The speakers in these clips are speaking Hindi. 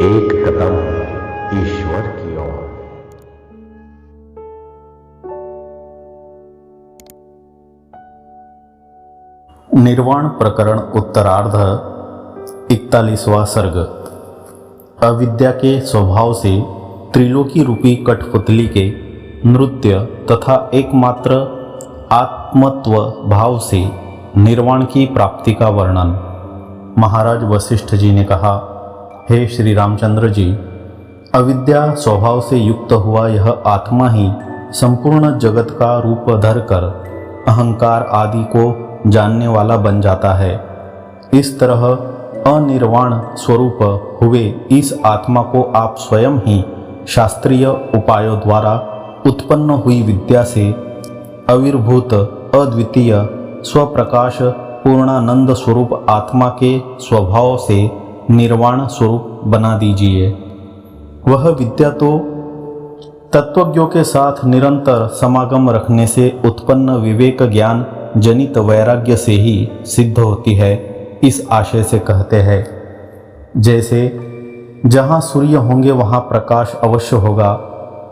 एक कदम ईश्वर की ओर। निर्वाण प्रकरण उत्तरार्ध 41वां सर्ग। अविद्या के स्वभाव से त्रिलोकी रूपी कठपुतली के नृत्य तथा एकमात्र आत्मत्व भाव से निर्वाण की प्राप्ति का वर्णन। महाराज वशिष्ठ जी ने कहा, हे श्री रामचंद्र जी, अविद्या स्वभाव से युक्त हुआ यह आत्मा ही संपूर्ण जगत का रूप धरकर अहंकार आदि को जानने वाला बन जाता है। इस तरह अनिर्वाण स्वरूप हुए इस आत्मा को आप स्वयं ही शास्त्रीय उपायों द्वारा उत्पन्न हुई विद्या से आविर्भूत अद्वितीय स्वप्रकाश पूर्णानंद स्वरूप आत्मा के स्वभाव से निर्वाण स्वरूप बना दीजिए। वह विद्या तो तत्वज्ञों के साथ निरंतर समागम रखने से उत्पन्न विवेक ज्ञान जनित वैराग्य से ही सिद्ध होती है। इस आशय से कहते हैं, जैसे जहाँ सूर्य होंगे वहाँ प्रकाश अवश्य होगा,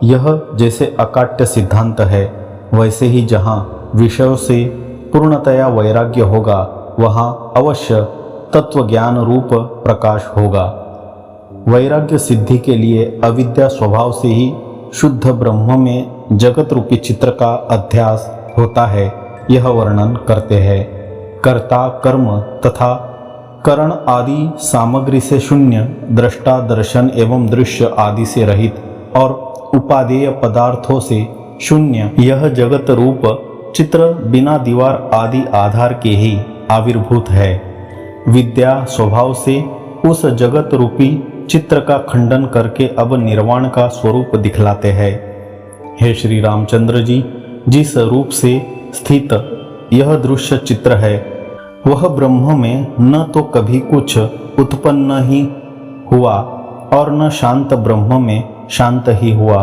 यह जैसे अकाट्य सिद्धांत है, वैसे ही जहाँ विषयों से पूर्णतया वैराग्य होगा वहाँ अवश्य तत्व ज्ञान रूप प्रकाश होगा। वैराग्य सिद्धि के लिए अविद्या स्वभाव से ही शुद्ध ब्रह्म में जगत रूपी चित्र का अध्यास होता है, यह वर्णन करते हैं। कर्ता कर्म तथा करण आदि सामग्री से शून्य, दृष्टा दर्शन एवं दृश्य आदि से रहित और उपादेय पदार्थों से शून्य यह जगत रूप चित्र बिना दीवार आदि आधार के ही आविर्भूत है। विद्या स्वभाव से उस जगत रूपी चित्र का खंडन करके अब निर्वाण का स्वरूप दिखलाते हैं। हे श्री रामचंद्र जी, जिस रूप से स्थित यह दृश्य चित्र है वह ब्रह्म में न तो कभी कुछ उत्पन्न ही हुआ और न शांत ब्रह्म में शांत ही हुआ।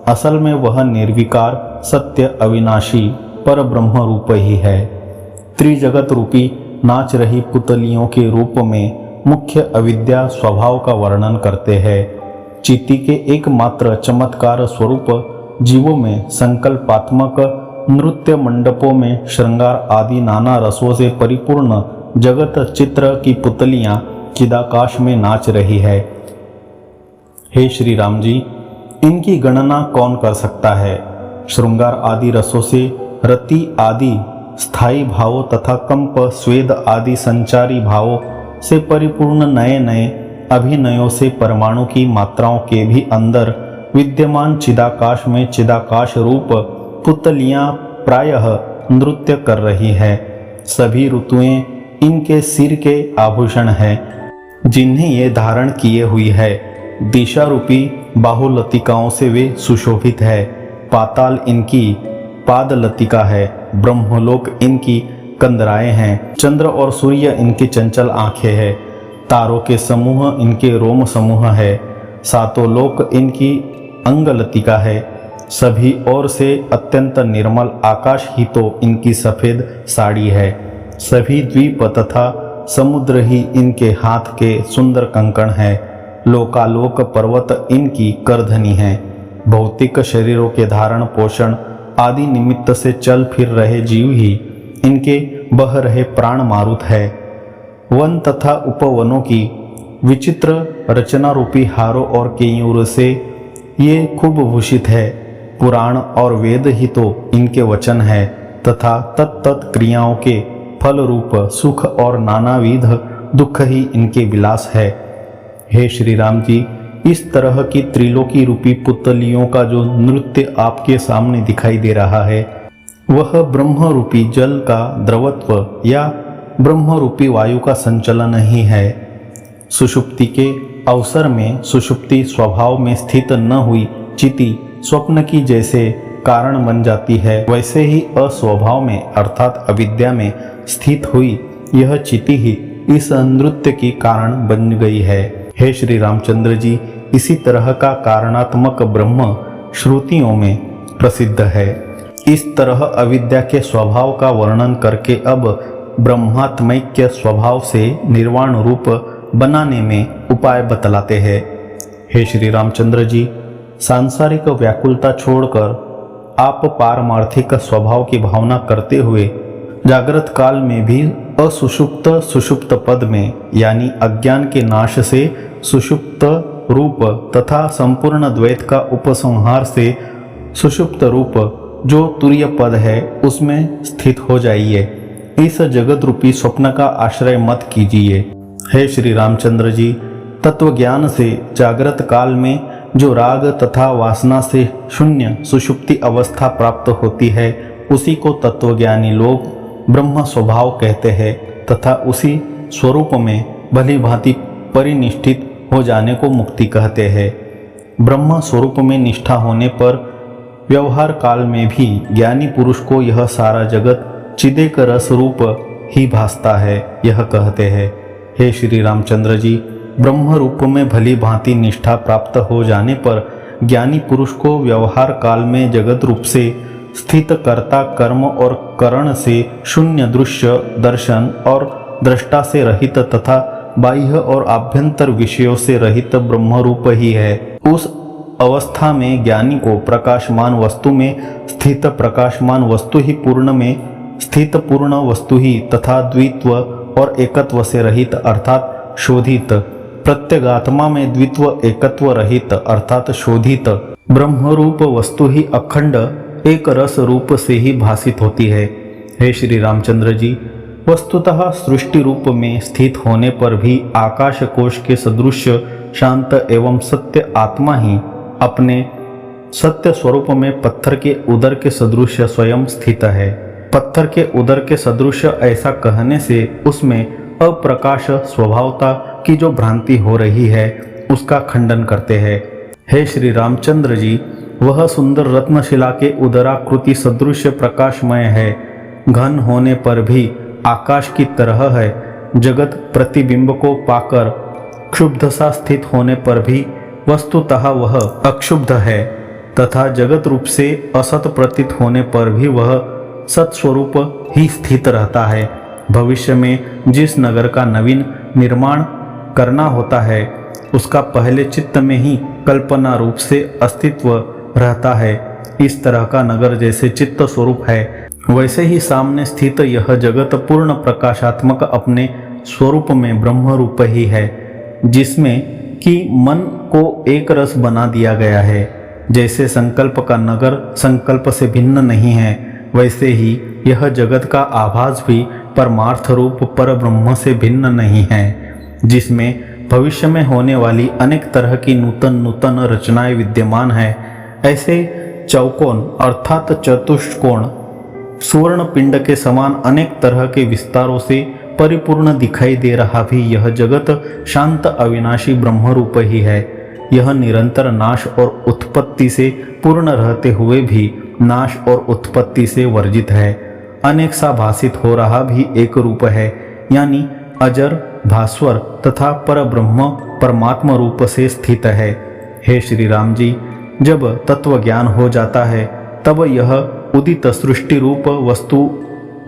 असल में वह निर्विकार सत्य अविनाशी पर ब्रह्म रूप ही है। त्रिजगत रूपी नाच रही पुतलियों के रूप में मुख्य अविद्या स्वभाव का वर्णन करते हैं। चित्ती के एकमात्र चमत्कार स्वरूप जीवों में संकल्पात्मक नृत्य मंडपों में श्रृंगार आदि नाना रसों से परिपूर्ण जगत चित्र की पुतलियां चिदाकाश में नाच रही है। हे श्री राम जी, इनकी गणना कौन कर सकता है। श्रृंगार आदि रसों से रति आदि स्थायी भावों तथा कंप स्वेद आदि संचारी भावों से परिपूर्ण नए नए अभिनयों से परमाणु की मात्राओं के भी अंदर विद्यमान चिदाकाश में चिदाकाश रूप पुतलियां प्रायः नृत्य कर रही है। सभी ऋतुएं इनके सिर के आभूषण हैं, जिन्हें ये धारण किए हुई है। दिशा रूपी बाहुलतिकाओं से वे सुशोभित है। पाताल इनकी पादलतिका है, ब्रह्मलोक इनकी कंदराएं हैं, चंद्र और सूर्य इनकी चंचल आंखें हैं, तारों के समूह इनके रोम समूह है, सातों लोक इनकी अंगलतिका है। सभी ओर से अत्यंत निर्मल आकाश ही तो इनकी सफेद साड़ी है। सभी द्वीप तथा समुद्र ही इनके हाथ के सुंदर कंकण है। लोकालोक पर्वत इनकी करधनी है। भौतिक शरीरों के धारण पोषण आदि निमित्त से चल फिर रहे जीव ही इनके बह रहे प्राण मारुत है। वन तथा उपवनों की विचित्र रचना रूपी हारों और केयूर से ये खूब भूषित है। पुराण और वेद ही तो इनके वचन है तथा तत्त क्रियाओं के फल रूप सुख और नानाविध दुख ही इनके विलास है। हे श्री राम जी, इस तरह की त्रिलोकी रूपी पुतलियों का जो नृत्य आपके सामने दिखाई दे रहा है वह ब्रह्म रूपी जल का द्रवत्व या ब्रह्म रूपी वायु का संचलन ही है। सुषुप्ति के अवसर में सुषुप्ति स्वभाव में स्थित न हुई चिति स्वप्न की जैसे कारण बन जाती है, वैसे ही अस्वभाव में अर्थात अविद्या में स्थित हुई यह चिति ही इस नृत्य की कारण बन गई है। हे श्री रामचंद्र जी, इसी तरह का कारणात्मक ब्रह्म श्रुतियों में प्रसिद्ध है। इस तरह अविद्या के स्वभाव का वर्णन करके अब ब्रह्मात्मैक्य स्वभाव से निर्वाण रूप बनाने में उपाय बतलाते हैं। हे श्री रामचंद्र जी, सांसारिक व्याकुलता छोड़कर आप पारमार्थिक स्वभाव की भावना करते हुए जागृत काल में भी असुषुप्त सुषुप्त पद में यानी अज्ञान के नाश से सुषुप्त रूप तथा संपूर्ण द्वैत का उपसंहार से सुषुप्त रूप जो तुरीय पद है उसमें स्थित हो जाइए। इस जगत रूपी स्वप्न का आश्रय मत कीजिए। हे श्री रामचंद्र जी, तत्व ज्ञान से जागृत काल में जो राग तथा वासना से शून्य सुषुप्ति अवस्था प्राप्त होती है उसी को तत्वज्ञानी लोग ब्रह्म स्वभाव कहते हैं तथा उसी स्वरूप में भली भांति परिनिष्ठित हो जाने को मुक्ति कहते हैं। ब्रह्म स्वरूप में निष्ठा होने पर व्यवहार काल में भी ज्ञानी पुरुष को यह सारा जगत चिदेक रस रूप ही भासता है, यह कहते हैं। हे श्री रामचंद्र जी, ब्रह्म रूप में भली भांति निष्ठा प्राप्त हो जाने पर ज्ञानी पुरुष को व्यवहार काल में जगत रूप से स्थित कर्ता कर्म और करण से शून्य दृश्य दर्शन और दृष्टा से रहित तथा बाह्य और आभ्यंतर विषयों से रहित ब्रह्म रूप ही है। उस अवस्था में ज्ञानी को प्रकाशमान वस्तु में स्थित प्रकाशमान वस्तु ही पूर्ण में स्थित पूर्ण वस्तु ही तथा द्वित्व और एकत्व से रहित अर्थात शोधित, प्रत्यगात्मा में द्वित्व एकत्व रहित अर्थात शोधित ब्रह्मरूप वस्तु ही अखंड एक रस रूप से ही भासित होती है। हे श्री रामचंद्र जी, वस्तुतः सृष्टि रूप में स्थित होने पर भी आकाश कोश के सदृश शांत एवं सत्य आत्मा ही अपने सत्य स्वरूप में पत्थर के उदर के सदृश स्वयं स्थित है। पत्थर के उदर के सदृश ऐसा कहने से उसमें अप्रकाश स्वभावता की जो भ्रांति हो रही है उसका खंडन करते हैं। हे श्री रामचंद्र जी, वह सुंदर रत्नशिला के उदराकृति सदृश प्रकाशमय है, घन होने पर भी आकाश की तरह है। जगत प्रतिबिंब को पाकर क्षुब्ध सा स्थित होने पर भी वस्तुतः वह अक्षुब्ध है तथा जगत रूप से असत प्रतीत होने पर भी वह सत्स्वरूप ही स्थित रहता है। भविष्य में जिस नगर का नवीन निर्माण करना होता है उसका पहले चित्त में ही कल्पना रूप से अस्तित्व रहता है। इस तरह का नगर जैसे चित्त स्वरूप है वैसे ही सामने स्थित यह जगत पूर्ण प्रकाशात्मक अपने स्वरूप में ब्रह्म रूप ही है, जिसमें कि मन को एक रस बना दिया गया है। जैसे संकल्प का नगर संकल्प से भिन्न नहीं है वैसे ही यह जगत का आभास भी परमार्थ रूप पर ब्रह्म से भिन्न नहीं है, जिसमें भविष्य में होने वाली अनेक तरह की नूतन नूतन रचनाएं विद्यमान है। ऐसे चौकोन अर्थात चतुष्कोण सुवर्ण पिंड के समान अनेक तरह के विस्तारों से परिपूर्ण दिखाई दे रहा भी यह जगत शांत अविनाशी ब्रह्म रूप ही है। यह निरंतर नाश और उत्पत्ति से पूर्ण रहते हुए भी नाश और उत्पत्ति से वर्जित है। अनेक सा भासित हो रहा भी एक रूप है, यानी अजर भास्वर तथा पर ब्रह्म परमात्मा रूप से स्थित है। हे श्री राम जी, जब तत्व ज्ञान हो जाता है तब यह उदित सृष्टि रूप वस्तु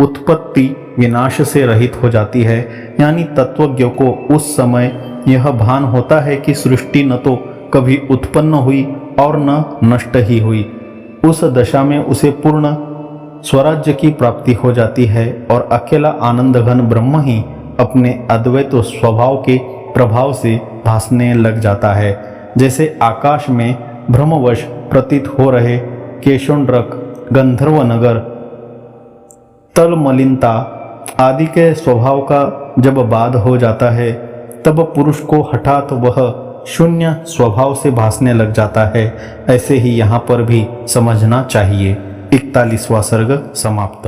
उत्पत्ति विनाश से रहित हो जाती है, यानी तत्वज्ञ को उस समय यह भान होता है कि सृष्टि न तो कभी उत्पन्न हुई और न नष्ट ही हुई। उस दशा में उसे पूर्ण स्वराज्य की प्राप्ति हो जाती है और अकेला आनंद घन ब्रह्म ही अपने अद्वैत स्वभाव के प्रभाव से भासने लग जाता है। जैसे आकाश में भ्रमवश प्रतीत हो रहे केशोंड्रक गंधर्व नगर तलमलिनता आदि के स्वभाव का जब बाध हो जाता है तब पुरुष को हठात वह शून्य स्वभाव से भासने लग जाता है। ऐसे ही यहाँ पर भी समझना चाहिए। 41वां सर्ग समाप्त।